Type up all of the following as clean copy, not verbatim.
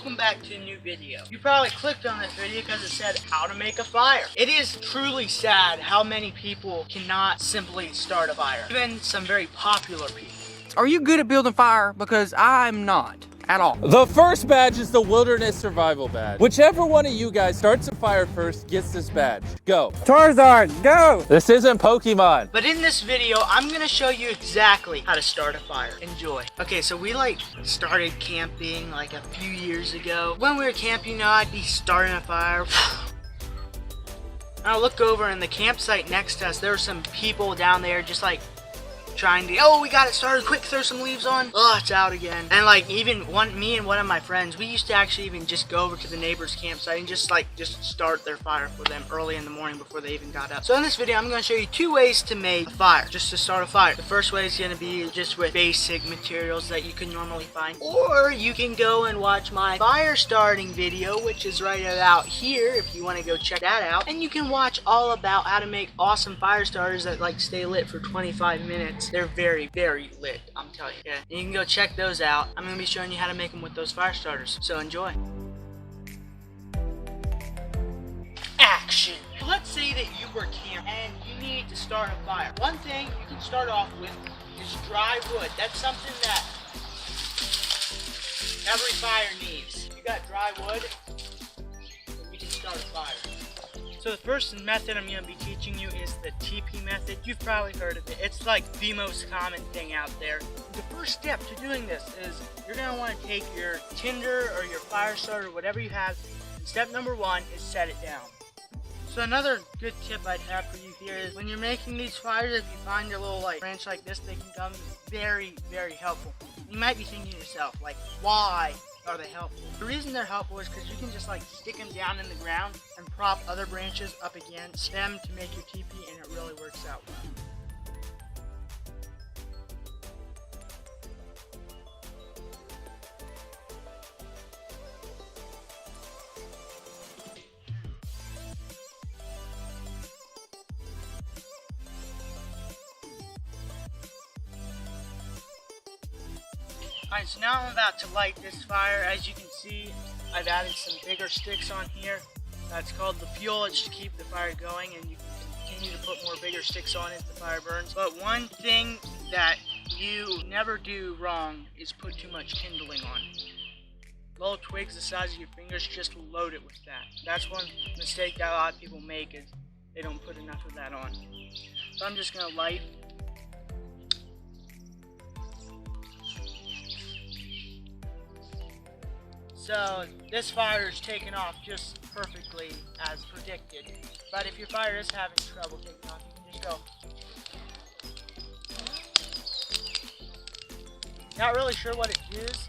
welcome back to a new video. You probably clicked on this video because it said how to make a fire. It is truly sad how many people cannot simply start a fire. Even some very popular people. Are you good at building fire? Because I'm not at all. The first badge is the Wilderness Survival Badge. Whichever one of you guys starts a fire first gets this badge. Go. Tarzan, go! This isn't Pokemon. But in this video, I'm gonna show you exactly how to start a fire. Enjoy. Okay, so we started camping like a few years ago. When we were camping, I'd be starting a fire. And I look over and the campsite next to us, there were some people down there just trying to, oh, we got it started, quick, throw some leaves on. Oh, it's out again. And even me and one of my friends, we used to actually even just go over to the neighbor's campsite and just start their fire for them early in the morning before they even got up. So in this video, I'm gonna show you 2 ways to make a fire, just to start a fire. The first way is gonna be just with basic materials that you can normally find. Or you can go and watch my fire starting video, which is right about here if you wanna go check that out. And you can watch all about how to make awesome fire starters that stay lit for 25 minutes. They're very, very lit, I'm telling you. Okay? And you can go check those out. I'm gonna be showing you how to make them with those fire starters. So enjoy. Action! Let's say that you were camping and you need to start a fire. One thing you can start off with is dry wood. That's something that every fire needs. You got dry wood, you can start a fire. So the first method I'm going to be teaching you is the TP method. You've probably heard of it. It's the most common thing out there. The first step to doing this is you're going to want to take your tinder or your fire starter, whatever you have, and step number 1 is set it down. So another good tip I'd have for you here is when you're making these fires, if you find a little branch like this, they can come very, very helpful. You might be thinking to yourself, why are they helpful? The reason they're helpful is because you can just stick them down in the ground and prop other branches up against them to make your teepee, and it really works out well. Alright, so now I'm about to light this fire. As you can see, I've added some bigger sticks on here. That's called the fuel. It's to keep the fire going, and you can continue to put more bigger sticks on as the fire burns. But one thing that you never do wrong is put too much kindling on. Little twigs the size of your fingers, just load it with that. That's one mistake that a lot of people make, is they don't put enough of that on. So I'm just going to light. So this fire is taking off just perfectly as predicted. But if your fire is having trouble taking off, you can just go. Not really sure what it is.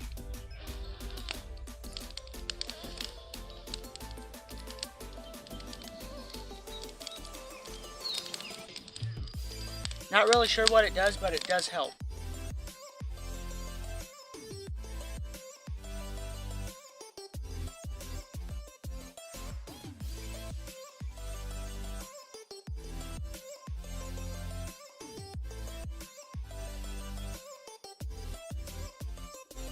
Not really sure what it does, but it does help.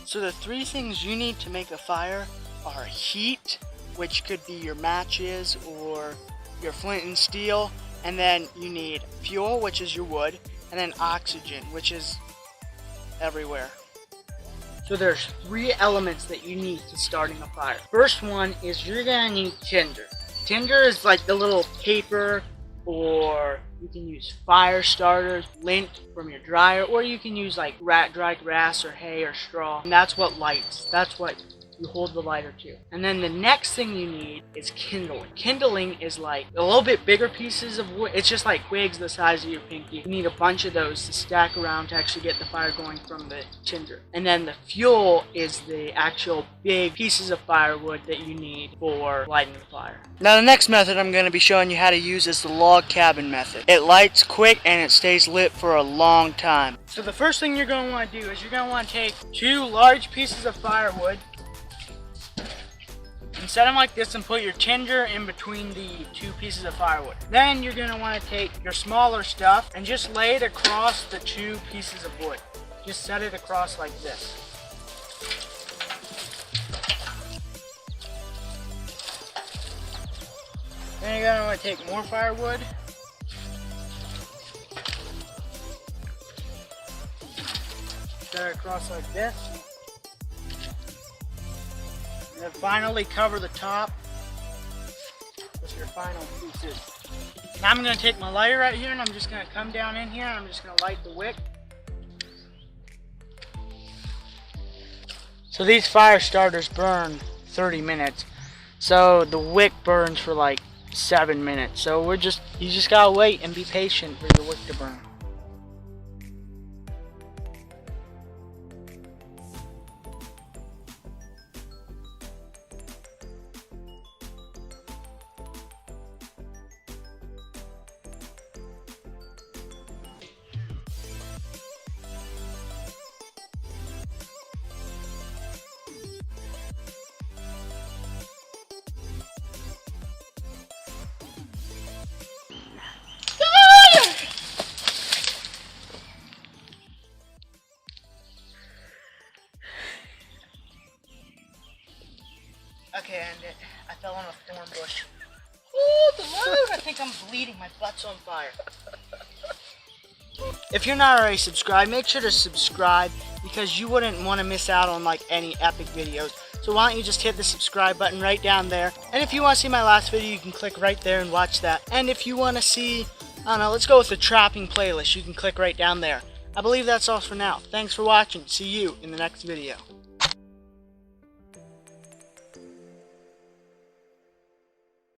So the 3 things you need to make a fire are heat, which could be your matches or your flint and steel, and then you need fuel, which is your wood, and then oxygen, which is everywhere. So there's 3 elements that you need to starting a fire. First one is you're gonna need tinder. Tinder is the little paper, or you can use fire starters, lint from your dryer, or you can use dry grass or hay or straw. And that's what lights. That's what you hold the lighter to. And then the next thing you need is kindling. Kindling is a little bit bigger pieces of wood. It's just twigs the size of your pinky. You need a bunch of those to stack around to actually get the fire going from the tinder. And then the fuel is the actual big pieces of firewood that you need for lighting the fire. Now the next method I'm going to be showing you how to use is the log cabin method. It lights quick and it stays lit for a long time. So the first thing you're going to want to do is you're going to want to take 2 large pieces of firewood and set them like this and put your tinder in between the 2 pieces of firewood. Then you're going to want to take your smaller stuff and just lay it across the 2 pieces of wood. Just set it across like this. Then you're gonna want to take more firewood. Set it across like this. And then finally cover the top with your final pieces. Now I'm gonna take my lighter right here and I'm just gonna come down in here and I'm just gonna light the wick. So these fire starters burn 30 minutes. So the wick burns for like 7 minutes. So you just gotta wait and be patient for your wick to burn. Okay, and I fell on a thorn bush. Ooh, the Lord! I think I'm bleeding. My butt's on fire. If you're not already subscribed, make sure to subscribe because you wouldn't want to miss out on like any epic videos. So why don't you just hit the subscribe button right down there. And if you want to see my last video, you can click right there and watch that. And if you want to see, I don't know, let's go with the trapping playlist. You can click right down there. I believe that's all for now. Thanks for watching. See you in the next video.